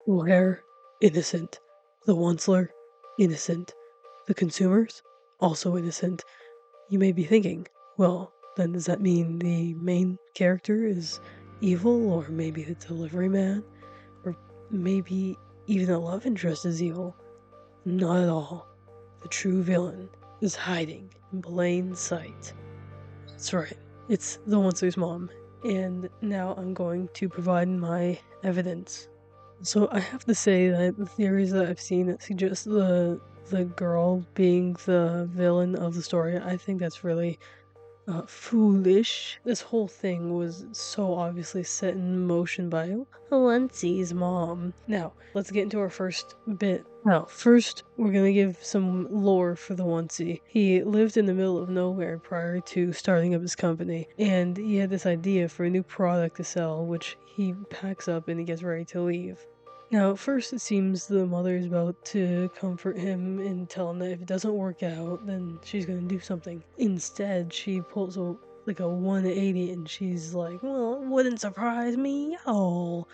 Where innocent. The Onceler, innocent. The consumers, also innocent. You may be thinking, well, then does that mean the main character is evil, or maybe the delivery man, or maybe even the love interest is evil? Not at all. The true villain is hiding in plain sight. That's right, it's the Onceler's mom, and now I'm going to provide my evidence. So I have to say that the theories that I've seen that suggest the girl being the villain of the story, I think that's really foolish. This whole thing was so obviously set in motion by Lindsay's mom. Now, let's get into our first bit. Now, first, we're gonna give some lore for the Oncey. He lived in the middle of nowhere prior to starting up his company, and he had this idea for a new product to sell, which he packs up and he gets ready to leave. Now, at first it seems the mother is about to comfort him and tell him that if it doesn't work out, then she's gonna do something. Instead, she pulls a 180 and she's like, well, it wouldn't surprise me at all.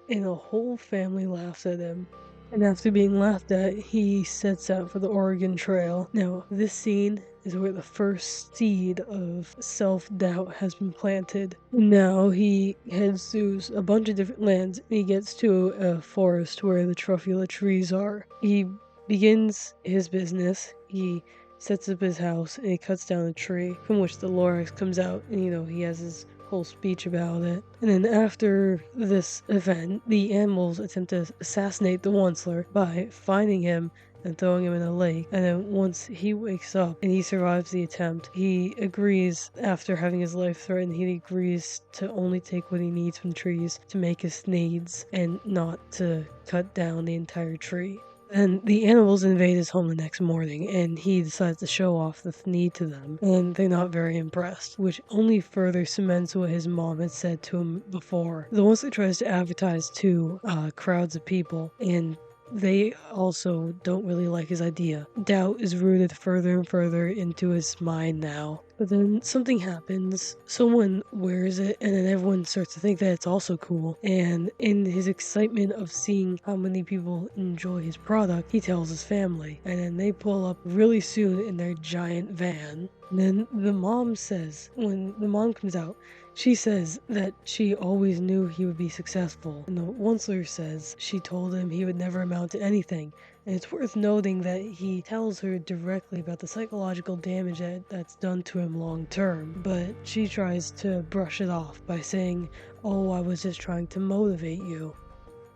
And the whole family laughs at him. And after being laughed at, he sets out for the Oregon Trail. Now, this scene is where the first seed of self-doubt has been planted. Now he heads through a bunch of different lands, and he gets to a forest where the truffula trees are. He begins his business, he sets up his house, and he cuts down a tree, from which the Lorax comes out, and he has his whole speech about it. And then after this event, the animals attempt to assassinate the Onceler by finding him and throwing him in a lake. And then once he wakes up and he survives the attempt, he agrees, after having his life threatened, he agrees to only take what he needs from trees to make his needs and not to cut down the entire tree. And the animals invade his home the next morning, and he decides to show off the need to them, and they're not very impressed, which only further cements what his mom had said to him before. The Onceler tries to advertise to crowds of people, and they also don't really like his idea. Doubt is rooted further and further into his mind now. But then something happens, someone wears it, and then everyone starts to think that it's also cool. And in his excitement of seeing how many people enjoy his product, he tells his family. And then they pull up really soon in their giant van. And then the mom says, when the mom comes out, she says that she always knew he would be successful. And the Onceler says she told him he would never amount to anything. And it's worth noting that he tells her directly about the psychological damage that's done to him long term, but she tries to brush it off by saying, oh, I was just trying to motivate you.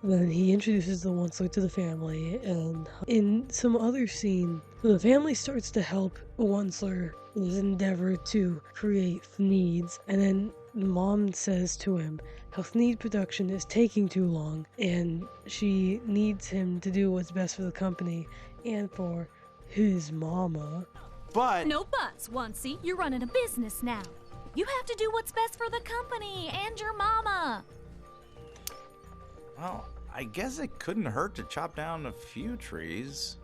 Then he introduces the Onceler to the family, and in some other scene, the family starts to help Onceler in his endeavor to create needs, and then Mom says to him how Thneed production is taking too long, and she needs him to do what's best for the company and for his mama. But no buts, Oncey. You're running a business now. You have to do what's best for the company and your mama. Well, I guess it couldn't hurt to chop down a few trees.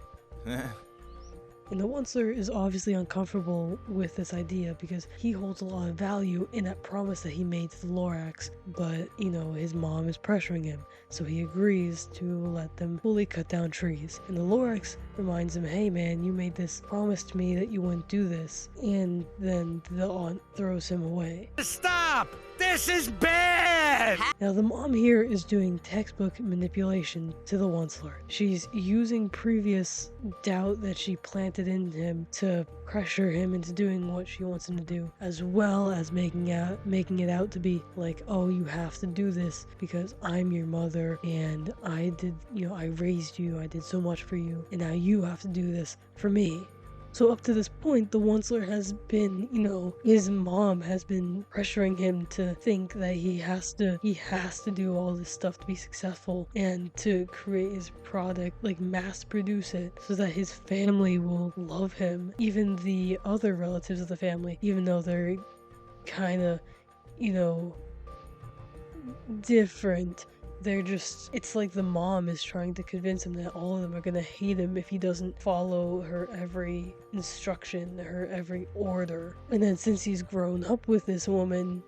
And the Onceler is obviously uncomfortable with this idea because he holds a lot of value in that promise that he made to the Lorax, but, his mom is pressuring him, so he agrees to let them fully cut down trees. And the Lorax reminds him, hey man, you made this promise to me that you wouldn't do this, and then the aunt throws him away. Stop! This is bad! Now the mom here is doing textbook manipulation to the Onceler. She's using previous doubt that she planted in him to pressure him into doing what she wants him to do, as well as making it out to be like, oh, you have to do this because I'm your mother and I raised you, I did so much for you, and now you have to do this for me. So up to this point, the Onceler has been, his mom has been pressuring him to think that he has to do all this stuff to be successful and to create his product, mass produce it, so that his family will love him. Even the other relatives of the family, even though they're kind of, different, they're just, it's like the mom is trying to convince him that all of them are gonna hate him if he doesn't follow her every instruction, her every order. And then since he's grown up with this woman,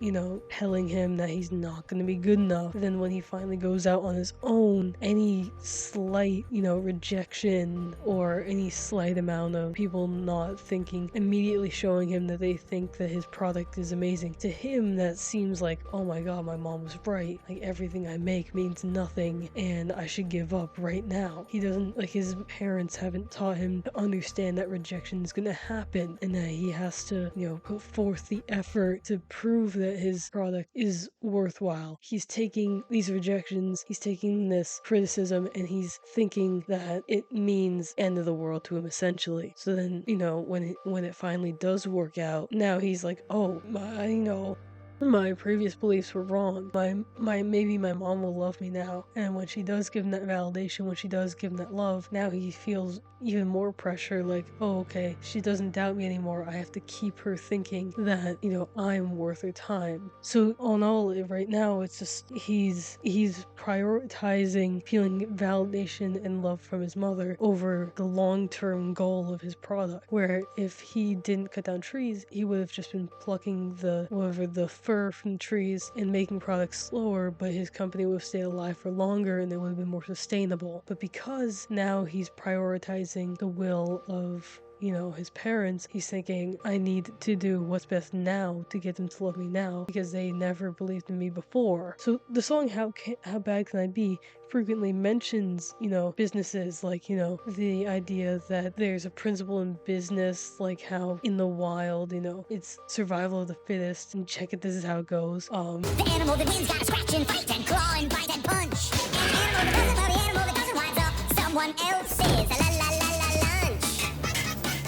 telling him that he's not gonna be good enough, then when he finally goes out on his own, any slight, rejection or any slight amount of people not thinking, immediately showing him that they think that his product is amazing. To him, that seems like, oh my god, my mom was right. Like, everything I make means nothing and I should give up right now. He doesn't, like, his parents haven't taught him to understand that rejection is gonna happen and that he has to, put forth the effort to prove that his product is worthwhile. He's taking these rejections, he's taking this criticism, and he's thinking that it means end of the world to him, essentially. So then, when it finally does work out, now he's like, oh, my previous beliefs were wrong. Maybe my mom will love me now. And when she does give him that validation, when she does give him that love, now he feels even more pressure, like, oh, okay, she doesn't doubt me anymore. I have to keep her thinking that, I'm worth her time. So all in all, right now, it's just, he's prioritizing feeling validation and love from his mother over the long-term goal of his product, where if he didn't cut down trees, he would have just been plucking the fur from trees and making products slower, but his company would have stayed alive for longer and they would have been more sustainable. But because now he's prioritizing the will of his parents, he's thinking, I need to do what's best now to get them to love me now because they never believed in me before. So the song How Bad Can I Be frequently mentions, businesses, like, the idea that there's a principle in business, like how in the wild, it's survival of the fittest, and check it, this is how it goes. The animal that wins gotta scratch and fight and claw and bite and punch. And the animal that doesn't, well, the animal that doesn't winds up someone else's lunch.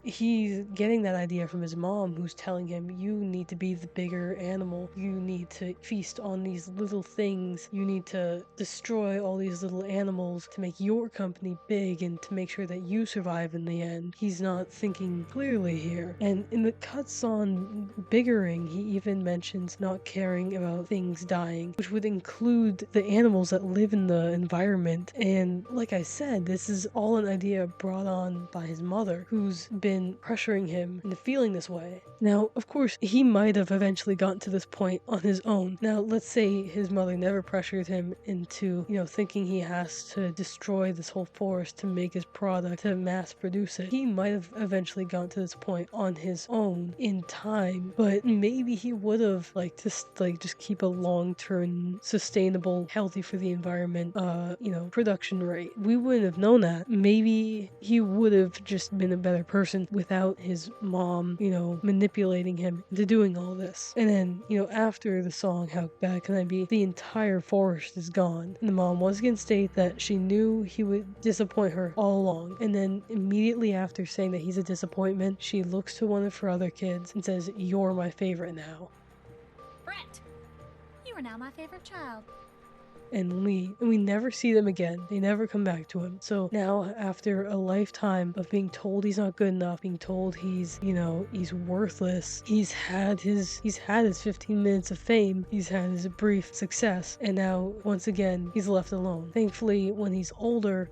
He's getting that idea from his mom, who's telling him, you need to be the bigger animal. You need to feast on these little things. You need to destroy all these little animals to make your company big and to make sure that you survive in the end. He's not thinking clearly here. And in the cuts on biggering, he even mentions not caring about things dying, which would include the animals that live in the environment. And like I said, this is all an idea brought on by his mother, who's been pressuring him into feeling this way. Now, of course, he might have eventually gotten to this point on his own. Now, let's say his mother never pressured him into, thinking he has to destroy this whole forest to make his product, to mass produce it. He might have eventually gotten to this point on his own in time, but maybe he would have just keep a long-term, sustainable, healthy for the environment, production rate. We wouldn't have known that. Maybe he would have just been a better person without his mom, manipulating him into doing all this. And then, after the song How Bad Can I Be, the entire forest is gone. And the mom once again states that she knew he would disappoint her all along. And then immediately after saying that he's a disappointment, she looks to one of her other kids and says, you're my favorite now. Brett, you are now my favorite child. And Lee, and we never see them again. They never come back to him. So now, after a lifetime of being told he's not good enough, being told he's worthless, he's had his 15 minutes of fame, he's had his brief success, and now once again he's left alone. Thankfully, when he's older,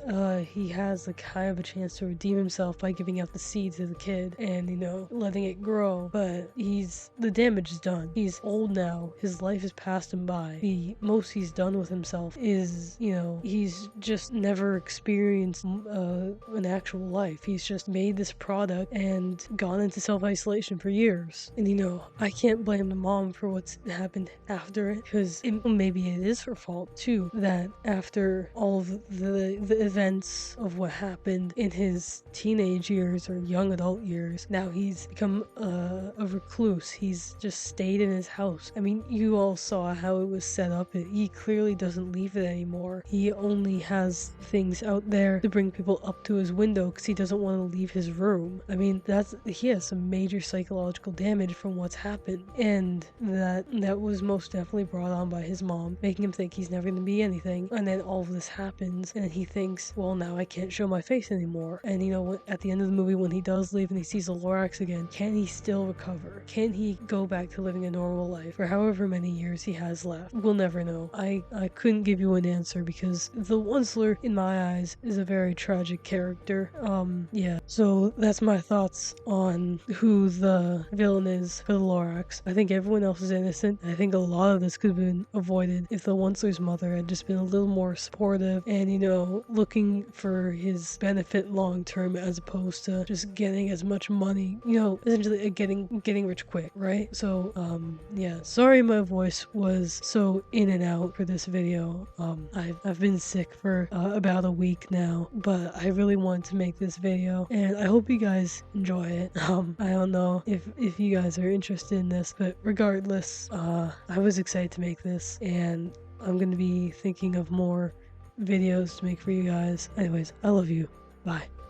he has kind of a chance to redeem himself by giving out the seed to the kid and letting it grow. But the damage is done. He's old now. His life has passed him by. The most he's done with himself is, he's just never experienced an actual life. He's just made this product and gone into self-isolation for years. And I can't blame the mom for what's happened after it, because maybe it is her fault too, that after all of the events of what happened in his teenage years or young adult years, now he's become a recluse. He's just stayed in his house. I mean, you all saw how it was set up. He clearly doesn't leave it anymore. He only has things out there to bring people up to his window because he doesn't want to leave his room. I mean, he has some major psychological damage from what's happened, and that was most definitely brought on by his mom, making him think he's never going to be anything. And then all of this happens, and he thinks, well, now I can't show my face anymore. And at the end of the movie, when he does leave and he sees the Lorax again, can he still recover? Can he go back to living a normal life for however many years he has left? We'll never know. I couldn't couldn't give you an answer because the Onceler, in my eyes, is a very tragic character. Yeah. So that's my thoughts on who the villain is for the Lorax. I think everyone else is innocent. I think a lot of this could have been avoided if the Onceler's mother had just been a little more supportive and, you know, looking for his benefit long term as opposed to just getting as much money, you know, essentially getting rich quick, right? So, yeah, sorry my voice was so in and out for this video. I've been sick for about a week now, but I really wanted to make this video and I hope you guys enjoy it. I don't know if you guys are interested in this, but regardless, I was excited to make this and I'm gonna be thinking of more videos to make for you guys. Anyways, I love you. Bye.